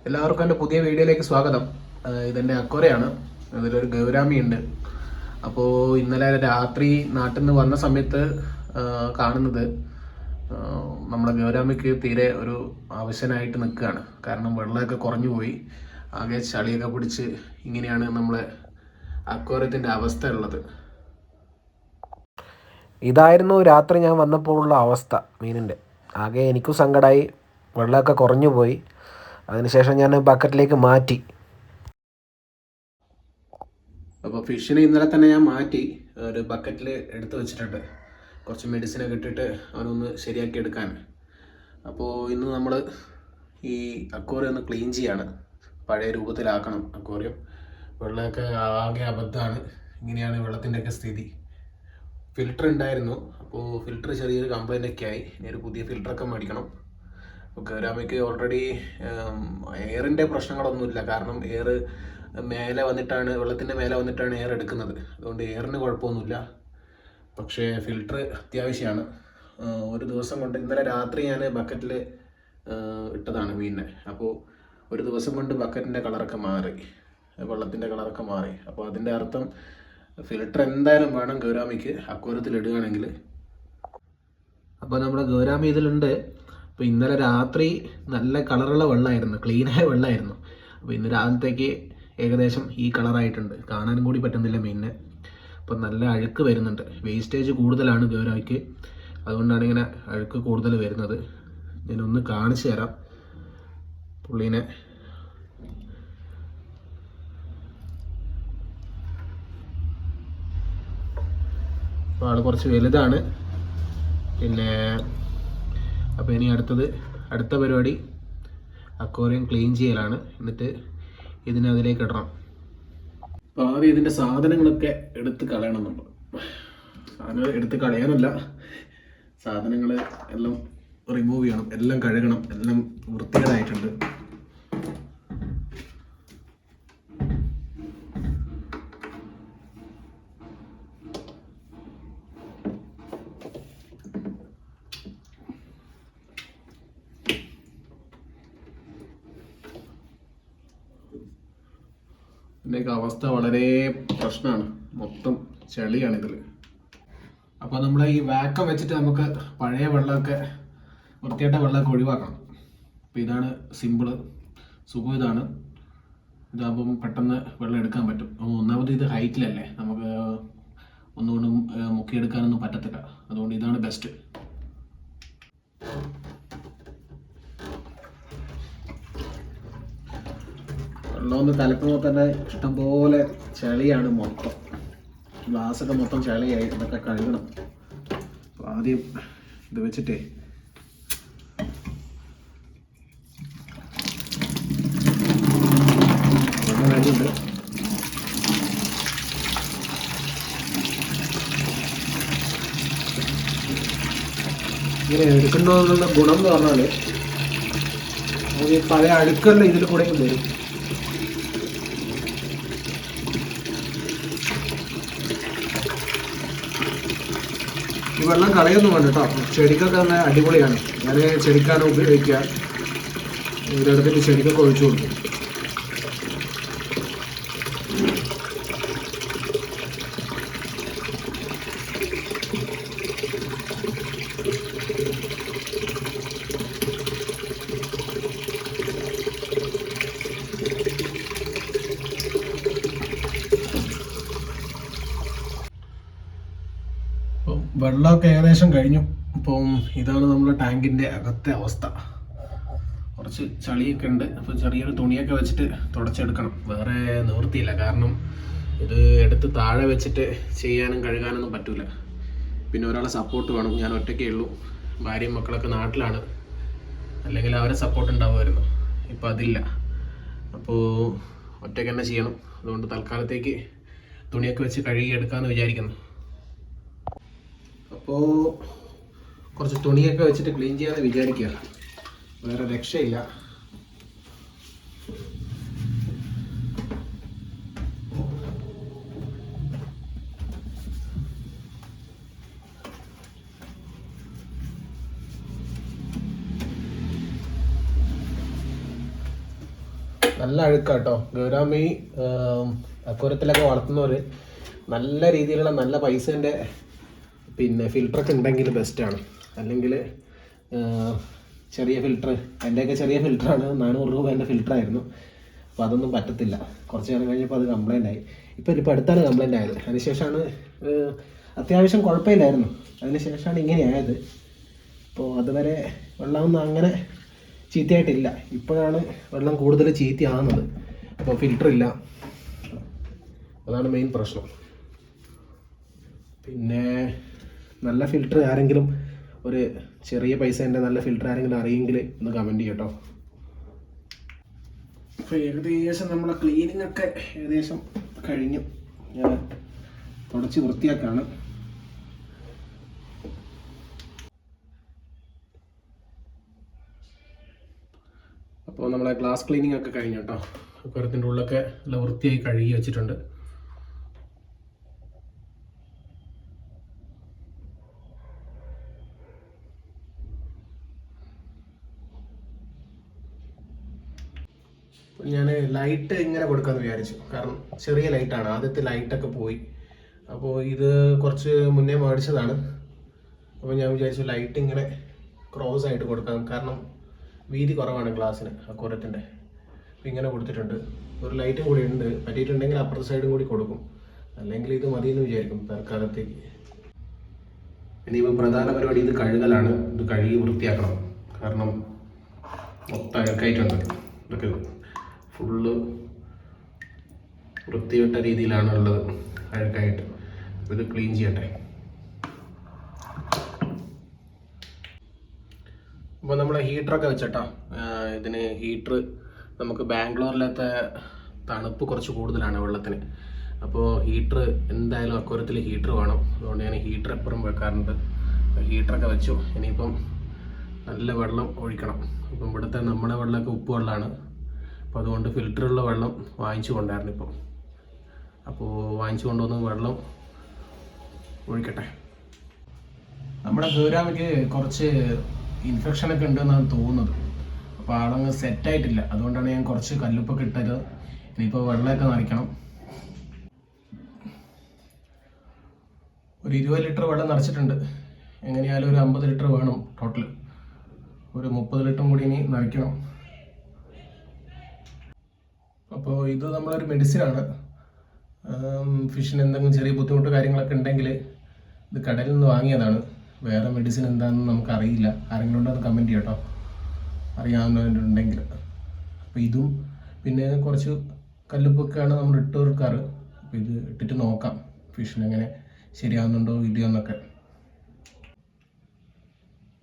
എല്ലാവർക്കും എൻ്റെ പുതിയ വീഡിയോയിലേക്ക് സ്വാഗതം. ഇതെൻ്റെ അക്കോരയാണ്. ഇതിലൊരു ഗൗരാമി ഉണ്ട്. അപ്പോൾ ഇന്നലെ രാത്രി നാട്ടിൽ നിന്ന് വന്ന സമയത്ത് കാണുന്നത് നമ്മളെ ഗൗരാമിക്ക് തീരെ ഒരു അവശനായിട്ട് നിൽക്കുകയാണ്. കാരണം വെള്ളമൊക്കെ കുറഞ്ഞു പോയി, ആകെ ചളിയൊക്കെ പിടിച്ച് ഇങ്ങനെയാണ് നമ്മളെ അക്കോരത്തിൻ്റെ അവസ്ഥ ഉള്ളത്. ഇതായിരുന്നു രാത്രി ഞാൻ വന്നപ്പോഴുള്ള അവസ്ഥ മീനിൻ്റെ. ആകെ എനിക്കും സങ്കടമായി, വെള്ളമൊക്കെ കുറഞ്ഞു പോയി. അതിനുശേഷം ഞാൻ ബക്കറ്റിലേക്ക് മാറ്റി. അപ്പോൾ ഫിഷിനെ ഇന്നലെ തന്നെ ഞാൻ മാറ്റി ഒരു ബക്കറ്റിൽ എടുത്ത് വെച്ചിട്ടുണ്ട്, കുറച്ച് മെഡിസിനൊക്കെ ഇട്ടിട്ട് അവനൊന്ന് ശരിയാക്കി എടുക്കാൻ. അപ്പോൾ ഇന്ന് നമ്മൾ ഈ അക്വേറിയം ഒന്ന് ക്ലീൻ ചെയ്യാണ്, പഴയ രൂപത്തിലാക്കണം അക്വേറിയം. വെള്ളമൊക്കെ ആകെ അബദ്ധമാണ്, ഇങ്ങനെയാണ് വെള്ളത്തിൻ്റെയൊക്കെ സ്ഥിതി. ഫിൽറ്റർ ഉണ്ടായിരുന്നു, അപ്പോൾ ഫിൽറ്റർ ചെറിയൊരു കംപ്ലൈൻ്റ് ഒക്കെ ആയി. ഇനി ഒരു പുതിയ ഫിൽറ്ററൊക്കെ മേടിക്കണം. അപ്പോൾ ഗൗരാമിക്ക് ഓൾറെഡി എയറിൻ്റെ പ്രശ്നങ്ങളൊന്നുമില്ല, കാരണം എയർ മേലെ വന്നിട്ടാണ്, വെള്ളത്തിൻ്റെ മേലെ വന്നിട്ടാണ് എയർ എടുക്കുന്നത്. അതുകൊണ്ട് എയറിന് കുഴപ്പമൊന്നുമില്ല. പക്ഷേ ഫിൽറ്റർ അത്യാവശ്യമാണ്. ഒരു ദിവസം കൊണ്ട് ഇന്നലെ രാത്രി ഞാൻ ബക്കറ്റിൽ ഇട്ടതാണ് മീനിനെ. അപ്പോൾ ഒരു ദിവസം കൊണ്ട് ബക്കറ്റിൻ്റെ കളറൊക്കെ മാറി, വെള്ളത്തിൻ്റെ കളറൊക്കെ മാറി. അപ്പോൾ അതിൻ്റെ അർത്ഥം ഫിൽറ്റർ എന്തായാലും വേണം ഗൗരാമിക്ക് അക്വേറിയത്തിൽ ഇടുകയാണെങ്കിൽ. അപ്പോൾ നമ്മുടെ ഗൗരാമി ഇതിലുണ്ട്. അപ്പോൾ ഇന്നലെ രാത്രി നല്ല കളറുള്ള വെള്ളമായിരുന്നു, ക്ലീനായ വെള്ളമായിരുന്നു. അപ്പോൾ ഇന്ന് രാവിലത്തേക്ക് ഏകദേശം ഈ കളറായിട്ടുണ്ട്, കാണാനും കൂടി പറ്റുന്നില്ല മീനിനെ. അപ്പോൾ നല്ല അഴുക്ക് വരുന്നുണ്ട്, വേസ്റ്റേജ് കൂടുതലാണ് ഗൗരാമിക്ക്, അതുകൊണ്ടാണ് ഇങ്ങനെ അഴുക്ക് കൂടുതൽ വരുന്നത്. ഞാനൊന്ന് കാണിച്ചു തരാം പുള്ളീനെ. അപ്പോൾ ആൾ കുറച്ച് വലുതാണ്. പിന്നെ അപ്പോൾ ഇനി അടുത്ത പരിപാടി അക്വേറിയം ക്ലീൻ ചെയ്യലാണ്. എന്നിട്ട് അതിലേക്ക് ഇടണം. അപ്പോൾ ആദ്യം ഇതിൻ്റെ സാധനങ്ങളൊക്കെ എടുത്ത് കളയണം നമ്മൾ. സാധനങ്ങൾ എടുത്ത് കളയാനല്ല, സാധനങ്ങൾ എല്ലാം റിമൂവ് ചെയ്യണം, എല്ലാം കഴുകണം, എല്ലാം വൃത്തികേടായിട്ടുണ്ട്. ഇതിൻ്റെയൊക്കെ അവസ്ഥ വളരെ പ്രശ്നമാണ്, മൊത്തം ചെളിയാണ് ഇതിൽ. അപ്പോൾ നമ്മൾ ഈ വാക്കം വെച്ചിട്ട് നമുക്ക് പഴയ വെള്ളമൊക്കെ, വൃത്തിയായിട്ട വെള്ളമൊക്കെ ഒഴിവാക്കണം. അപ്പോൾ ഇതാണ് സിമ്പിള്, സുഖം ഇതാണ്. ഇതാകുമ്പം പെട്ടെന്ന് വെള്ളം എടുക്കാൻ പറ്റും. ഒന്നാമത് ഇത് ഹൈറ്റിലല്ലേ, നമുക്ക് ഒന്നുകൊണ്ടും മുക്കിയെടുക്കാനൊന്നും പറ്റത്തില്ല. അതുകൊണ്ട് ഇതാണ് ബെസ്റ്റ്. വെള്ളമൊന്ന് കലക്കുമ്പോൾ തന്നെ ഇഷ്ടംപോലെ ചെളിയാണ്, മൊത്തം ഗ്ലാസ്സൊക്കെ മൊത്തം ചെളിയായി. ഇതൊക്കെ കഴുകണം. അപ്പോൾ ആദ്യം ഇത് വെച്ചിട്ടേ വെള്ളം കഴിഞ്ഞിട്ടുണ്ട്. ഇങ്ങനെ എടുക്കണമെന്നുള്ള ഗുണം എന്ന് പറഞ്ഞാൽ നമുക്ക് ഈ പഴയ അഴുക്കെല്ലാം ഇതിൽ കൂടെ വരും. ഈ വെള്ളം കളയൊന്നും വേണ്ട കേട്ടോ, ചെടിക്കൊക്കെ തന്നെ അടിപൊളിയാണ്. ഞാൻ ചെടിക്കാണ് ഉപയോഗിക്കുക. ഇതെടുത്തിട്ട് ചെടിക്കൊക്കെ ഒഴിച്ചു കൊടുക്കും. വെള്ളമൊക്കെ ഏകദേശം കഴിഞ്ഞു. അപ്പം ഇതാണ് നമ്മുടെ ടാങ്കിൻ്റെ അകത്തെ അവസ്ഥ. കുറച്ച് ചളിയൊക്കെ ഉണ്ട്. അപ്പോൾ ചെറിയൊരു തുണിയൊക്കെ വെച്ചിട്ട് തുടച്ചെടുക്കണം, വേറെ നിവൃത്തിയില്ല. കാരണം ഇത് എടുത്ത് താഴെ വെച്ചിട്ട് ചെയ്യാനും കഴുകാനൊന്നും പറ്റില്ല. പിന്നെ ഒരാളെ സപ്പോർട്ട് വേണം. ഞാൻ ഒറ്റയ്ക്കേ ഉള്ളൂ, ഭാര്യയും മക്കളൊക്കെ നാട്ടിലാണ്, അല്ലെങ്കിൽ അവരെ സപ്പോർട്ട് ഉണ്ടാവുമായിരുന്നു. ഇപ്പോൾ അതില്ല. അപ്പോൾ ഒറ്റയ്ക്ക് തന്നെ ചെയ്യണം. അതുകൊണ്ട് തൽക്കാലത്തേക്ക് തുണിയൊക്കെ വെച്ച് കഴുകിയെടുക്കാമെന്ന് വിചാരിക്കുന്നു. അപ്പോൾ കുറച്ച് തുണിയൊക്കെ വെച്ചിട്ട് ക്ലീൻ ചെയ്യാമെന്ന് വിചാരിക്കുക, വേറെ രക്ഷയില്ല. നല്ല അഴുക്കാട്ടോ. ഗൗരാമി അക്വരത്തിലൊക്കെ വളർത്തുന്നവർ നല്ല രീതിയിലുള്ള നല്ല പൈസേൻ്റെ പിന്നെ ഫിൽറ്ററൊക്കെ ഉണ്ടെങ്കിൽ ബെസ്റ്റാണ്. അല്ലെങ്കിൽ ചെറിയ ഫിൽറ്റർ, എൻ്റെയൊക്കെ ചെറിയ ഫിൽറ്ററാണ്, 400 രൂപേൻ്റെ ഫിൽറ്ററായിരുന്നു. അപ്പോൾ അതൊന്നും പറ്റത്തില്ല. കുറച്ച് നേരം കഴിഞ്ഞപ്പോൾ അത് കംപ്ലൈൻ്റ് ആയി. ഇപ്പോൾ അടുത്താണ് കംപ്ലൈൻ്റ് ആയത്. അതിനുശേഷമാണ് അത്യാവശ്യം കുഴപ്പമില്ലായിരുന്നു, അതിനുശേഷമാണ് ഇങ്ങനെ ആയത്. അപ്പോൾ അതുവരെ വെള്ളമൊന്നും അങ്ങനെ ചീത്തയായിട്ടില്ല. ഇപ്പോഴാണ് വെള്ളം കൂടുതൽ ചീത്തയാകുന്നത്. അപ്പോൾ ഫിൽറ്റർ ഇല്ല, അതാണ് മെയിൻ പ്രശ്നം. പിന്നെ നല്ല ഫിൽറ്റർ ആരെങ്കിലും, ഒരു ചെറിയ പൈസേൻ്റെ നല്ല ഫിൽറ്റർ ആരെങ്കിലും അറിയെങ്കിൽ ഒന്ന് കമൻറ്റ് ചെയ്യട്ടോ. അപ്പോൾ ഏകദേശം നമ്മളെ ക്ലീനിങ് ഒക്കെ ഏകദേശം കഴിഞ്ഞു. ഞാൻ തുടച്ച് വൃത്തിയാക്കാണ്. അപ്പോൾ നമ്മളെ ഗ്ലാസ് ക്ലീനിങ് ഒക്കെ കഴിഞ്ഞു കേട്ടോ. അക്വരത്തിൻ്റെ ഉള്ളൊക്കെ നല്ല വൃത്തിയായി കഴുകി വെച്ചിട്ടുണ്ട്. ഞാൻ ലൈറ്റ് ഇങ്ങനെ കൊടുക്കാമെന്ന് വിചാരിച്ചു. കാരണം ചെറിയ ലൈറ്റാണ്, ആദ്യത്തെ ലൈറ്റൊക്കെ പോയി. അപ്പോൾ ഇത് കുറച്ച് മുന്നേ മേടിച്ചതാണ്. അപ്പോൾ ഞാൻ വിചാരിച്ചു ലൈറ്റ് ഇങ്ങനെ ക്രോസ് ആയിട്ട് കൊടുക്കാം. കാരണം വീതി കുറവാണ് ഗ്ലാസ്സിന് അക്വരത്തിൻ്റെ. അപ്പോൾ ഇങ്ങനെ കൊടുത്തിട്ടുണ്ട്. ഒരു ലൈറ്റും കൂടി ഉണ്ട്, പറ്റിയിട്ടുണ്ടെങ്കിൽ അപ്പുറത്തെ സൈഡും കൂടി കൊടുക്കും. അല്ലെങ്കിൽ ഇത് മതിയെന്ന് വിചാരിക്കും തൽക്കാലത്തേക്ക്. ഇനിയിപ്പോൾ പ്രധാന പരിപാടി ഇത് കഴുകലാണ്. ഇത് കഴുകി വൃത്തിയാക്കണം. കാരണം മൊത്തം അഴുക്കായിട്ടുണ്ട്. ഇതൊക്കെ ഫുള്ള് വൃത്തികെട്ട രീതിയിലാണ് ഉള്ളത്, അഴുക്കായിട്ട്. അപ്പോൾ ഇത് ക്ലീൻ ചെയ്യട്ടെ. അപ്പോൾ നമ്മൾ ഹീറ്ററൊക്കെ വെച്ചിട്ടാ. ഇതിന് ഹീറ്റർ നമുക്ക് ബാംഗ്ലൂരിലത്തെ തണുപ്പ് കുറച്ച് കൂടുതലാണ് വെള്ളത്തിന്. അപ്പോൾ ഹീറ്റർ എന്തായാലും അക്വരത്തിൽ ഹീറ്റർ വേണം. അതുകൊണ്ട് ഞാൻ ഹീറ്റർ എപ്പോഴും വെക്കാറുണ്ട്. ഹീറ്ററൊക്കെ വെച്ചു. ഇനിയിപ്പം നല്ല വെള്ളം ഒഴിക്കണം. അപ്പം ഇവിടുത്തെ നമ്മുടെ വെള്ളമൊക്കെ ഉപ്പ് വെള്ളമാണ്. അപ്പോൾ അതുകൊണ്ട് ഫിൽറ്ററുള്ള വെള്ളം വാങ്ങിച്ചു കൊണ്ടായിരുന്നു ഇപ്പം. അപ്പോൾ വാങ്ങിച്ചു കൊണ്ടുവന്ന് വെള്ളം ഒഴിക്കട്ടെ. നമ്മുടെ ഗൗരാമിക്ക് കുറച്ച് ഇൻഫെക്ഷനൊക്കെ ഉണ്ടെന്നാണ് തോന്നുന്നത്. അപ്പോൾ ആളങ്ങ് സെറ്റായിട്ടില്ല. അതുകൊണ്ടാണ് ഞാൻ കുറച്ച് കല്ലുപ്പൊക്കെ ഇട്ടത്. ഇനിയിപ്പോൾ വെള്ളമൊക്കെ നിറയ്ക്കണം. ഒരു 20 ലിറ്റർ വെള്ളം നിറച്ചിട്ടുണ്ട്. എങ്ങനെയായാലും ഒരു 50 ലിറ്റർ വേണം ടോട്ടൽ. ഒരു 30 ലിറ്ററും കൂടി ഇനി നിറയ്ക്കണം. അപ്പോൾ ഇത് നമ്മളൊരു മെഡിസിനാണ്. ഫിഷിന് എന്തെങ്കിലും ചെറിയ ബുദ്ധിമുട്ട് കാര്യങ്ങളൊക്കെ ഉണ്ടെങ്കിൽ ഇത് കടലിൽ നിന്ന് വാങ്ങിയതാണ്. വേറെ മെഡിസിൻ എന്താണെന്ന് നമുക്കറിയില്ല. ആരെങ്കിലും ഉണ്ടോ അത് കമൻറ്റ് ചെയ്യട്ടോ, അറിയാവുന്നവരുണ്ടെങ്കിൽ. അപ്പോൾ ഇതും പിന്നെ കുറച്ച് കല്ലുപ്പൊക്കെയാണ് നമ്മൾ ഇട്ട് കൊടുക്കാറ്. അപ്പോൾ ഇത് ഇട്ടിട്ട് നോക്കാം ഫിഷിന് എങ്ങനെ ശരിയാവുന്നുണ്ടോ ഇല്ലയോ എന്നൊക്കെ.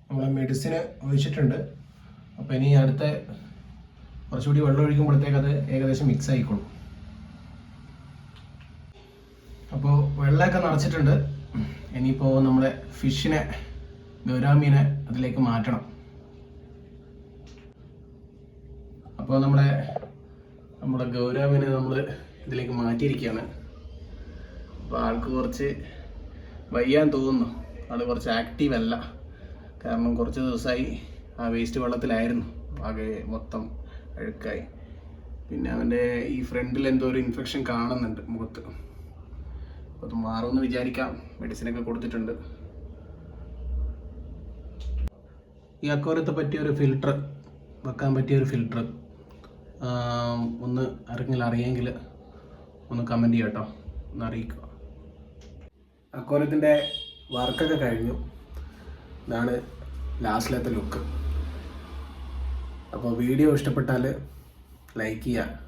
നമ്മൾ മെഡിസിന് ഒഴിച്ചിട്ടുണ്ട്. അപ്പോൾ ഇനി അടുത്ത കുറച്ചുകൂടി വെള്ളം ഒഴിക്കുമ്പോഴത്തേക്ക് അത് ഏകദേശം മിക്സ് ആയിക്കോളും. അപ്പോൾ വെള്ളമൊക്കെ നിറച്ചിട്ടുണ്ട്. ഇനിയിപ്പോൾ നമ്മുടെ ഫിഷിനെ, ഗൗരാമീനെ അതിലേക്ക് മാറ്റണം. അപ്പോൾ നമ്മുടെ ഗൗരാമീനെ നമ്മൾ ഇതിലേക്ക് മാറ്റിയിരിക്കുകയാണ്. അപ്പോൾ ആൾക്ക് കുറച്ച് വയ്യാൻ തോന്നുന്നു. ആൾ കുറച്ച് ആക്റ്റീവ് അല്ല. കാരണം കുറച്ച് ദിവസമായി ആ വേസ്റ്റ് വെള്ളത്തിലായിരുന്നു. ആകെ മൊത്തം അഴുക്കായി. പിന്നെ അവൻ്റെ ഈ ഫ്രണ്ടിൽ എന്തോ ഒരു ഇൻഫെക്ഷൻ കാണുന്നുണ്ട് മുഖത്ത്. അപ്പോൾ അത് മാറുമെന്ന് വിചാരിക്കാം. മെഡിസിനൊക്കെ കൊടുത്തിട്ടുണ്ട്. ഈ അക്വരത്തെ പറ്റിയൊരു ഫിൽറ്റർ, വെക്കാൻ പറ്റിയൊരു ഫിൽറ്റർ ഒന്ന് ആരെങ്കിലും അറിയെങ്കിൽ ഒന്ന് കമൻറ്റ് ചെയ്യട്ടോ, ഒന്ന് അറിയിക്കുക. അക്വരത്തിൻ്റെ വർക്കൊക്കെ കഴിഞ്ഞു. ഇതാണ് ലാസ്റ്റിലത്തെ ലുക്ക്. അപ്പോൾ വീഡിയോ ഇഷ്ടപ്പെട്ടാൽ ലൈക്ക് ചെയ്യുക,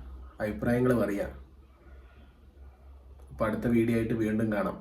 അഭിപ്രായങ്ങൾ പറയുക. അപ്പോൾ അടുത്ത വീഡിയോ ആയിട്ട് വീണ്ടും കാണാം.